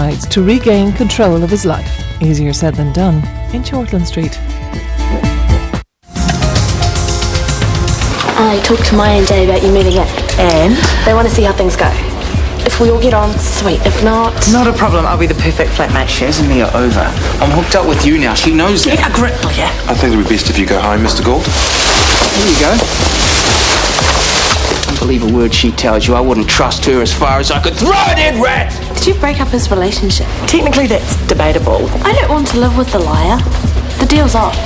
nights to regain control of his life. Easier said than done in Shortland Street. I talked to Maya and Jay about you moving in. And? They want to see how things go. If we all get on, sweet. If not... Not a problem. I'll be the perfect flatmate. Shaz and me are over. I'm hooked up with you now. She knows that. Yeah, grip, will ya? I think it would be best if you go home, Mr. Gould. There you go. Don't believe a word she tells you. I wouldn't trust her as far as I could throw a dead rat! Did you break up his relationship? Technically, that's debatable. I don't want to live with the liar. The deal's off.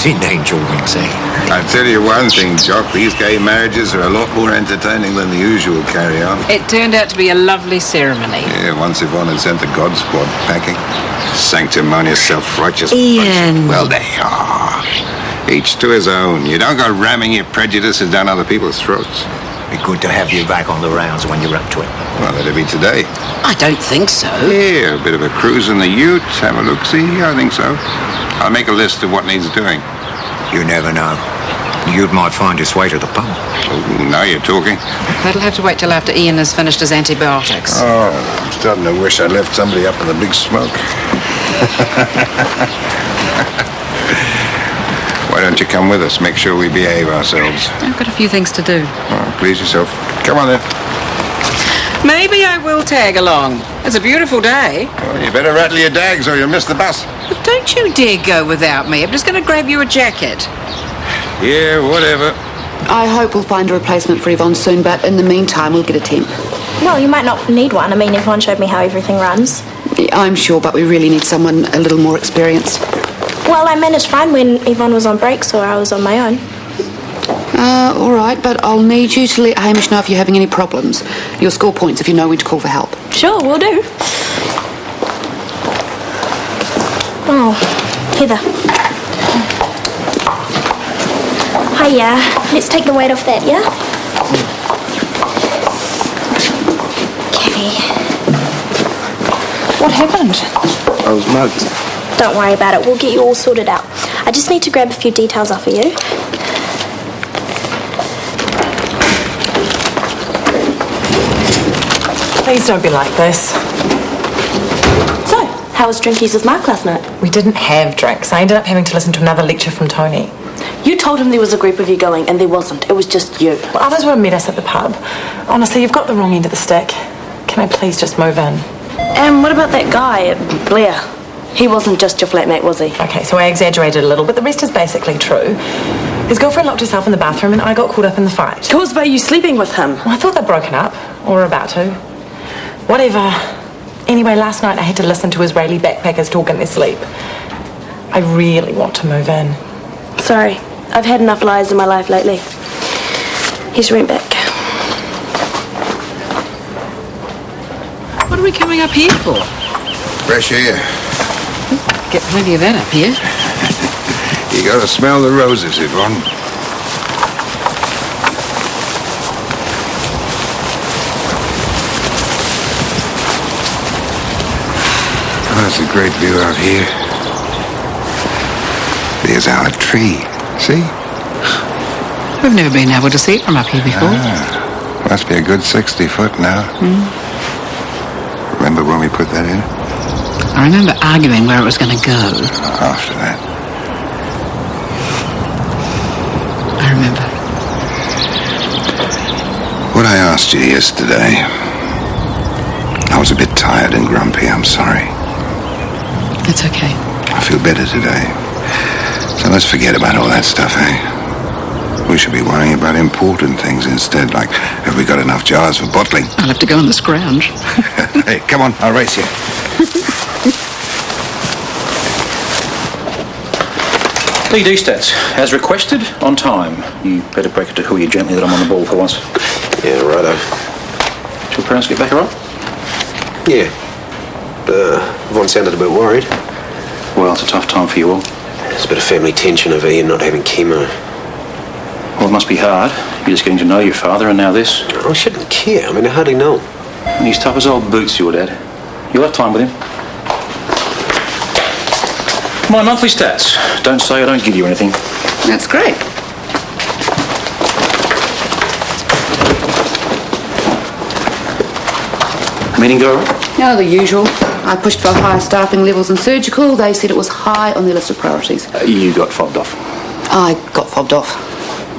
Thin angel wings, eh? I tell you one thing, Jock, these gay marriages are a lot more entertaining than the usual carry-on. It turned out to be a lovely ceremony. Yeah, once Yvonne had sent the God Squad packing. Sanctimonious, self-righteous... Ian. Well, they are. Each to his own. You don't go ramming your prejudices down other people's throats. Be good to have you back on the rounds when you're up to it. Well, it'll be today. I don't think so. Yeah, a bit of a cruise in the ute, have a look-see, I think so. I'll make a list of what needs doing. You never know. You might find its way to the pub. Oh, now you're talking. That'll have to wait till after Ian has finished his antibiotics. Oh, I'm starting to wish I'd left somebody up in the big smoke. Why don't you come with us? Make sure we behave ourselves. I've got a few things to do. Oh, please yourself. Come on then. Maybe I will tag along. It's a beautiful day. Well, you better rattle your dags or you'll miss the bus. But don't you dare go without me. I'm just going to grab you a jacket. Yeah, whatever. I hope we'll find a replacement for Yvonne soon, but in the meantime, we'll get a temp. Well, you might not need one. I mean, everyone showed me how everything runs. I'm sure, but we really need someone a little more experienced. Well, I managed fine when Yvonne was on breaks or I was on my own. All right, but I'll need you to let Hamish know if you're having any problems. You'll score points if you know when to call for help. Sure, we'll do. Oh, Heather. Hiya. Let's take the weight off that, yeah? Okay. What happened? I was mugged. Don't worry about it. We'll get you all sorted out. I just need to grab a few details off of you. Please don't be like this. So, how was drinkies with Mark last night? We didn't have drinks. I ended up having to listen to another lecture from Tony. You told him there was a group of you going, and there wasn't. It was just you. Well, others would have met us at the pub. Honestly, you've got the wrong end of the stick. Can I please just move in? And what about that guy, Blair? He wasn't just your flatmate, was he? Okay, so I exaggerated a little, but the rest is basically true. His girlfriend locked herself in the bathroom and I got caught up in the fight. Caused by you sleeping with him? Well, I thought they'd broken up, or were about to. Whatever. Anyway, last night I had to listen to Israeli backpackers talk in their sleep. I really want to move in. Sorry, I've had enough lies in my life lately. Here's rent back. What are we coming up here for? Fresh air. Get plenty of that up here. You gotta smell the roses, Yvonne. Oh, that's a great view out here. There's our tree. See? We've never been able to see it from up here before. Must be a good 60 foot now. Remember when we put that in? I remember arguing where it was going to go. After that. I remember. What I asked you yesterday, I was a bit tired and grumpy, I'm sorry. It's okay. I feel better today. So let's forget about all that stuff, eh? We should be worrying about important things instead, like have we got enough jars for bottling? I'll have to go in the scrounge. Hey, come on, I'll race you. PD stats, as requested, on time. You better break it to Huey gently that I'm on the ball for once. Yeah, righto. Did your parents get back all right? Yeah. Yvonne sounded a bit worried. Well, it's a tough time for you all. There's a bit of family tension over Ian not having chemo. Well, it must be hard. You're just getting to know your father, and now this. I shouldn't care. I mean, how'd he know? And he's tough as old boots, your dad. You'll have time with him. My monthly stats. Don't say I don't give you anything. That's great. Meeting go all right? No, the usual. I pushed for higher staffing levels in surgical. They said it was high on their list of priorities. You got fobbed off. I got fobbed off.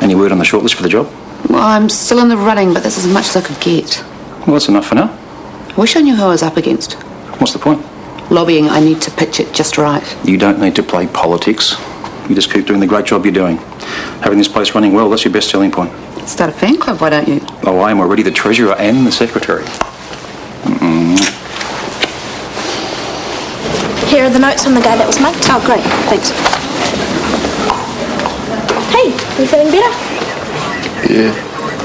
Any word on the shortlist for the job? Well, I'm still in the running, but that's as much as I could get. Well, that's enough for now. I wish I knew who I was up against. What's the point? Lobbying, I need to pitch it just right. You don't need to play politics. You just keep doing the great job you're doing. Having this place running well, that's your best selling point. Start a fan club, why don't you? Oh, I am already the treasurer and the secretary. Here are the notes on the guy that was mugged. Oh, great. Thanks. Hey, you feeling better? Yeah.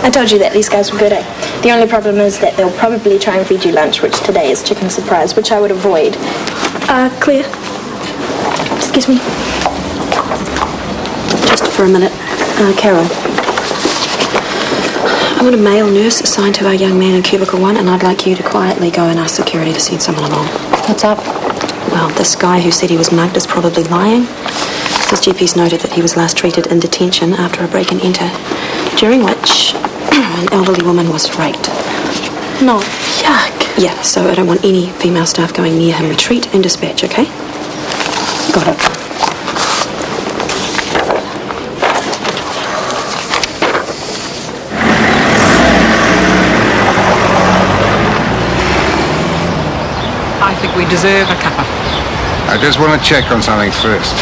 I told you that these guys were good, eh? The only problem is that they'll probably try and feed you lunch, which today is chicken surprise, which I would avoid. Claire. Excuse me. Just for a minute. Carol. I want a male nurse assigned to our young man in cubicle 1, and I'd like you to quietly go and ask security to send someone along. What's up? Well, this guy who said he was mugged is probably lying. His GP's noted that he was last treated in detention after a break and enter, during which an elderly woman was raped. No. Yuck. Yeah, so I don't want any female staff going near him. Retreat and dispatch, okay? Got it. I think we deserve a cuppa. I just want to check on something first.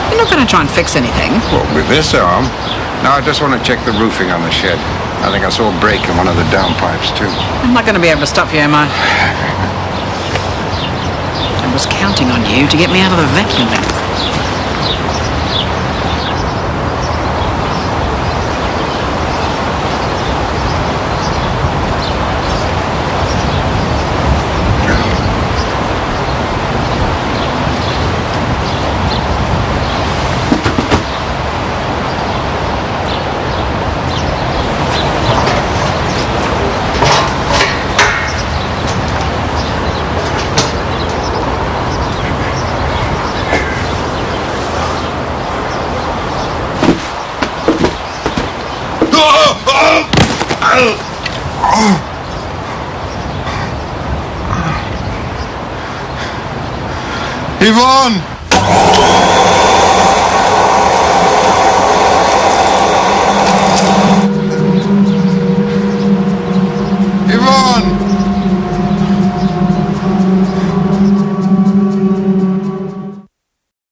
You're not going to try and fix anything. Well, with this arm? No, I just want to check the roofing on the shed. I think I saw a break in one of the downpipes, too. I'm not going to be able to stop you, am I? I was counting on you to get me out of the vacuuming. Yvonne!